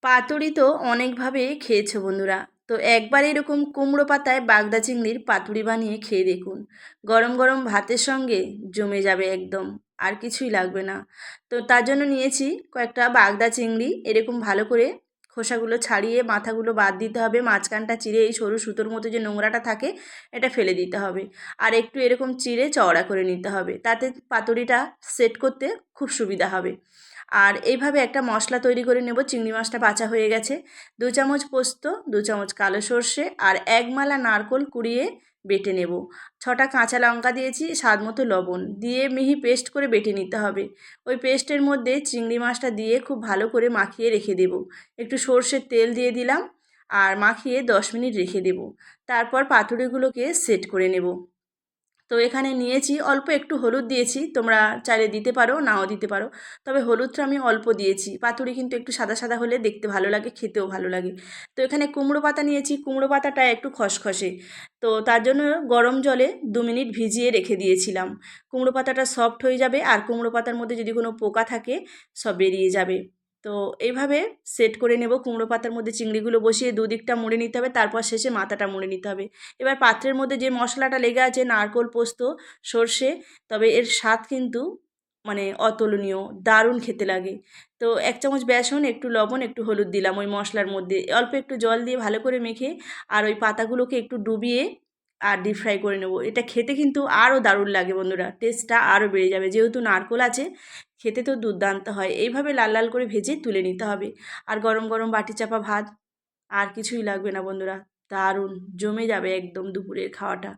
পাতুরি তো অনেকভাবে খেয়েছো বন্ধুরা। তো একবার এরকম কুমড়ো পাতায় বাগদা চিংড়ির পাতুরি বানিয়ে খেয়ে দেখুন। গরম গরম ভাতের সঙ্গে জমে যাবে একদম, আর কিছুই লাগবে না। তো তার জন্য নিয়েছি কয়েকটা বাগদা চিংড়ি, এরকম ভালো করে খোসাগুলো ছাড়িয়ে মাথাগুলো বাদ দিতে হবে, মাঝখানটা চিড়ে এই সরু সুতোর মতো যে নোংরাটা থাকে এটা ফেলে দিতে হবে। আর একটু এরকম চিড়ে চওড়া করে নিতে হবে, তাতে পাতুরিটা সেট করতে খুব সুবিধা হবে। আর এইভাবে একটা মশলা তৈরি করে নেব। চিংড়ি মাছটা বাছা হয়ে গেছে। 2 চামচ পোস্ত, 2 চামচ কালো সর্ষে আর 1 মালা নারকোল কুড়িয়ে বেটে নেব। 6টা কাঁচা লঙ্কা দিয়েছি, স্বাদ মতো লবণ দিয়ে মিহি পেস্ট করে বেটে নিতে হবে। ওই পেস্টের মধ্যে চিংড়ি মাছটা দিয়ে খুব ভালো করে মাখিয়ে রেখে দেব। একটু সর্ষের তেল দিয়ে দিলাম আর মাখিয়ে 10 মিনিট রেখে দেব। তারপর পাতুরিগুলোকে সেট করে নেব। তো এখানে নিয়েছি অল্প একটু হলুদ দিয়েছি, তোমরা চাইলে দিতে পারো নাও দিতে পারো, তবে হলুদটা আমি অল্প দিয়েছি। পাতুরি কিন্তু একটু সাদা সাদা হলে দেখতে ভালো লাগে, খেতেও ভালো লাগে। তো এখানে কুমড়ো পাতা নিয়েছি, কুমড়ো পাতাটা একটু খসখসে, তো তার জন্য গরম জলে 2 মিনিট ভিজিয়ে রেখে দিয়েছিলাম। কুমড়ো পাতাটা সফট হয়ে যাবে আর কুমড়ো পাতার মধ্যে যদি কোনো পোকা থাকে সব বেরিয়ে যাবে। তো এইভাবে সেট করে নেব। কুমড়ো পাতার মধ্যে চিংড়িগুলো বসিয়ে দুদিকটা মুড়ে নিতে হবে, তারপর শেষে মাথাটা মুড়ে নিতে হবে। এবার পাত্রের মধ্যে যে মশলাটা লেগে আছে নারকোল, পোস্ত, সর্ষে, তবে এর স্বাদ কিন্তু মানে অতুলনীয়, দারুণ খেতে লাগে। তো 1 চামচ বেসন, একটু লবণ, একটু হলুদ দিলাম ওই মশলার মধ্যে, অল্প একটু জল দিয়ে ভালো করে মেখে আর ওই পাতাগুলোকে একটু ডুবিয়ে আর ডিপ ফ্রাই করে নেব। এটা খেতে কিন্তু আরও দারুণ লাগে বন্ধুরা, টেস্টটা আরও বেড়ে যাবে, যেহেতু নারকোল আছে খেতে তো দুর্দান্ত হয়। এইভাবে লাল লাল করে ভেজে তুলে নিতে হবে। আর গরম গরম বাটি চাপা ভাত, আর কিছুই লাগবে না বন্ধুরা, দারুণ জমে যাবে একদম দুপুরের খাওয়াটা।